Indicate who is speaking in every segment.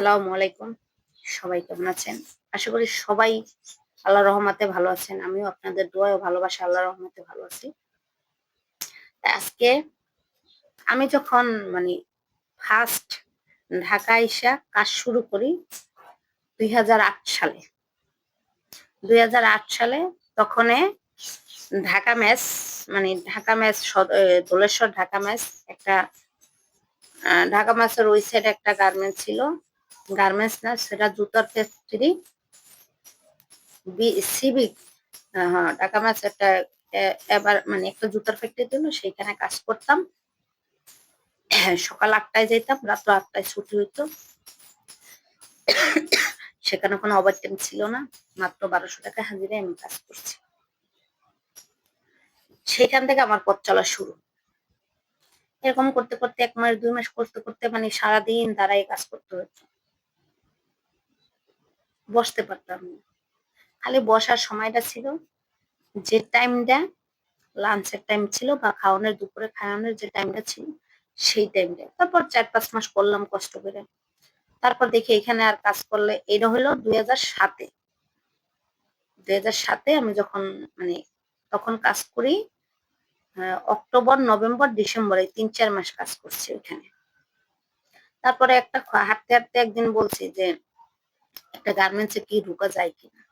Speaker 1: আসসালামু আলাইকুম। সবাই কেমন আছেন? আশা করি সবাই আল্লাহর রহমতে ভালো আছেন। আমিও আপনাদের দোয়ায় ও ভালোবাসায় আল্লাহর রহমতে ভালো আছি। আজকে আমি যখন মানে ফার্স্ট ঢাকা আইসা কাজ শুরু করি ২০০৮ সালে। ২০০৮ সালে তখনে Dhaka mess Dhaka mess Doleshwar Dhaka mess একটা ঢাকা মেসের ওই সাইডে একটা গার্মেন্টস ছিল। গার্মেন্টস না, সেটা জুতার ফ্যাক্টরি সিভিক। হ্যাঁ, ঢাকা মাছ একটা এবার একটা জুতার ফ্যাক্টরি ছিল, সেইখানে কাজ করতাম। সকাল ৮টায় যেতাম, রাত্র ৮টায় ছুটি হইতো। সেখানে কোনো ওভারটাইম ছিল না, মাত্র ১২০০ টাকা হাজিরায় আমি কাজ করছি। সেখান থেকে আমার পথ চলা শুরু। এরকম করতে করতে ১ মাস ২ মাস করতে করতে সারাদিন দাঁড়ায় কাজ করতে হতো, বসতে পারতাম না। খালি বসার সময়টা ছিল, যে টাইমটা লাঞ্চের টাইম ছিল বা দুপুরে খাওয়ানোর যে টাইমটা ছিল সেই টাইমটা। তারপর ৪-৫ মাস করলাম কষ্ট করে। তারপর দেখি এখানে আর কাজ করলে, এটা হলো ২০০৭-এ। ২০০৭-এ আমি যখন তখন কাজ করি অক্টোবর, নভেম্বর, ডিসেম্বর, এই ৩-৪ মাস কাজ করছি ওইখানে। তারপরে একটা হাঁটতে হাঁটতে একদিন বলছি যে একটা গার্মেন্টসে কি ঢুকা যায় কিনা।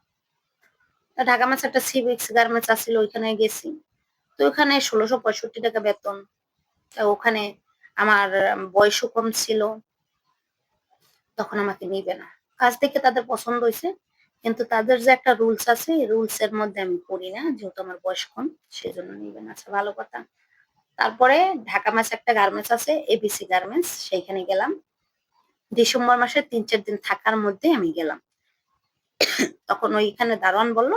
Speaker 1: ঢাকা মাছ একটা সিভিক্স গার্মেন্টস আছিল, ওইখানে গেছি। তো ওখানে ১৬৬৫ টাকা বেতন। ওখানে আমার বয়সও কম ছিল, তখন আমাকে নিবে না। কাজ দেখে তাদের পছন্দ হয়েছে, কিন্তু তাদের যে একটা রুলস আছে, এই রুলস এর মধ্যে আমি পড়ি না, যেহেতু আমার বয়স কম, সেজন্য নিবে না। আচ্ছা, ভালো কথা। তারপরে ঢাকা মাসে একটা গার্মেন্টস আছে, এবিসি গার্মেন্টস, সেইখানে গেলাম। ডিসেম্বর মাসে ৩-৪ দিন থাকার মধ্যে আমি গেলাম। তখন ওইখানে দারোয়ান বলল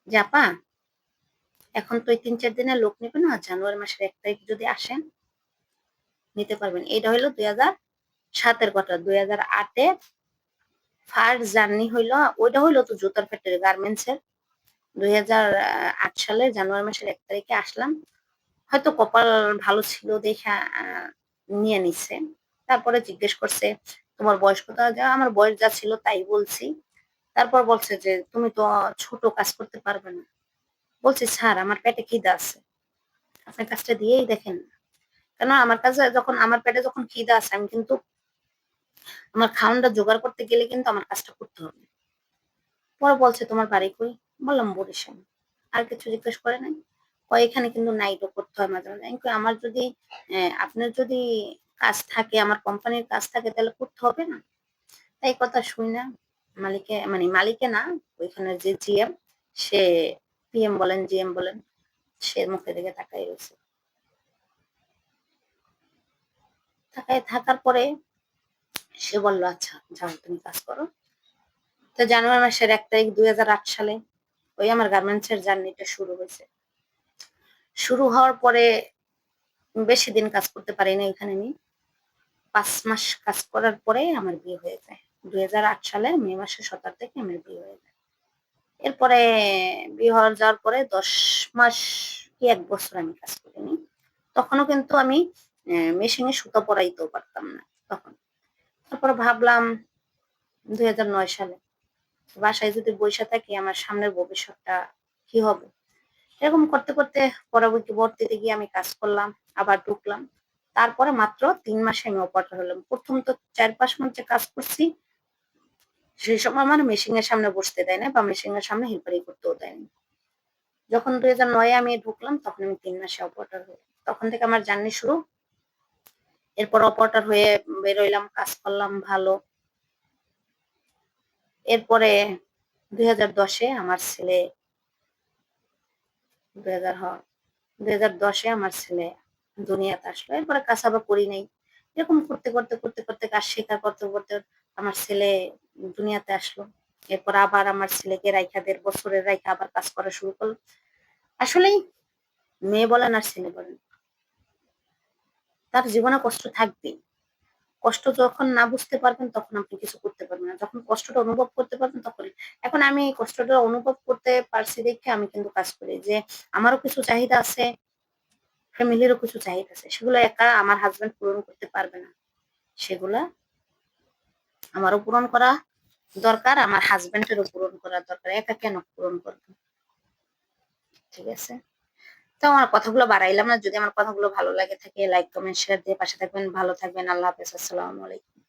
Speaker 1: যে, আপা এখন তো ৩-৪ দিনের লোক নেবে না, জানুয়ারি মাসের ১ তারিখ যদি আসেন নিতে পারবেন। এটা হইলো ২০০৭-এর কথা। ২০০৮-এ ফার্স্ট জার্নি হইলো, ওইটা হইলো তো জুতার ফ্যাক্টরি গার্মেন্টস এর। ২০০৮ সালে জানুয়ারি মাসের ১ তারিখে আসলাম। হয়তো কপাল ভালো ছিল দেখা নিয়ে নিছে। তারপরে জিজ্ঞেস করছে তোমার বয়স কত? আমার বয়স যা ছিল তাই বলছি। তারপর বলছে যে তুমি তো ছোট, কাজ করতে পারবে না। বলছি স্যার আমার পেটে খিদা আছে, আপনি কাজটা দিয়েই দেখেন না। কেন আমার পেটে যখন খিদা আছে, আমি কিন্তু আমার খাওয়ানটা জোগাড় করতে গেলে কিন্তু আমার কাজটা করতে হবে। পরে বলছে তোমার বাড়ি কই? বললাম বরিশাল। আর কিছু জিজ্ঞেস করে নাই। কয় এখানে কিন্তু নাইটও করতে হয় মাঝে মাঝে। আমি কই আমার যদি আপনার যদি কাজ থাকে, আমার কোম্পানির কাজ থাকে, তাহলে করতে হবে না? তাই কথা শুইনা মালিকে না, ওইখানের যে জিএম, সে পিএম বলেন জিএম বলেন, সে মুখের দিকে তাকাই রয়েছে। তাকায় থাকার পরে সে বলল আচ্ছা যাও তুমি কাজ করো। তো জানুয়ারি মাসের ১ তারিখ ২০০৮ সালে ওই আমার গার্মেন্টস এর জার্নিটা শুরু হয়েছে। শুরু হওয়ার পরে বেশি দিন কাজ করতে পারি না এখানে আমি। ৫ মাস কাজ করার পরে আমার বিয়ে হয়ে যায়। ২০০৮ সালের মে মাসের ১৭ থেকে আমার বিয়ে হয়ে যায়। এরপরে বিয়ে হওয়ার যাওয়ার পরে ১০ মাস কি ১ বছর আমি কাজ করিনি। তখনও কিন্তু আমি মেশিনে সুতা পরাইতেও পারতাম না তখন। তারপরে ভাবলাম ২০০৯ সালে বাসায় যদি বইসা থাকি, আমার সামনের ভবিষ্যৎটা কি হবে? এরকম করতে করতে পরবর্তীতে গিয়ে আমি কাজ করলাম, আবার ঢুকলাম। তারপরে মাত্র ৩ মাসে আমি অপারেটর হলাম। ১ম তো ৪-৫ মাস যে কাজ করছি, সেই সময় আমার মেশিনের সামনে বসতে দেয় না বা মেশিনের সামনে হেল্পারি করতেও দেয় না। যখন ২০০৯ আমি ঢুকলাম, তখন আমি ৩ মাসে অপারেটর হই। তখন থেকে আমার জার্নি শুরু। এরপর অপারেটর হয়ে বের হইলাম, কাজ করলাম ভালো। এরপরে ২০১০-এ আমার ছেলে ২০০০ হ ২০১০-এ আমার ছেলে দুনিয়াতে আসলো। এরপরে কাজ আবার করি নাই। এরকম করতে কাজ শেখার করতে আমার ছেলে দুনিয়াতে আসলো। এরপর আবার আমার ছেলেকে রাইখা ১.৫ বছরের রাইখা আবার কাজ করা শুরু করলাম। আসলেই মেয়ে বলেন আর ছেলে বলেন, তার জীবনে কষ্ট থাকবেই। কষ্ট যখন না বুঝতে পারবেন তখন আপনি কিছু করতে পারবেন না। যখন কষ্টটা অনুভব করতে পারবেন তখনই। এখন আমি এই কষ্টটা অনুভব করতে পারছি দেখে আমি কিন্তু কাজ করি, যে আমারও কিছু চাহিদা আছে, ফ্যামিলিরও কিছু চাহিদা আছে। সেগুলো একা আমার হাসব্যান্ড পূরণ করতে পারবে না। সেগুলা আমারও পূরণ করা দরকার, আমার হাজবেন্ডেরও পূরণ করা দরকার, একা কেন পূরণ করবো? ঠিক আছে, তো আমার কথাগুলো বাড়াইলাম না। যদি আমার কথাগুলো ভালো লাগে থাকে লাইক কমেন্ট শেয়ার দিয়ে পাশে থাকবেন। ভালো থাকবেন। আল্লাহ হাফেজ। আসসালামু আলাইকুম।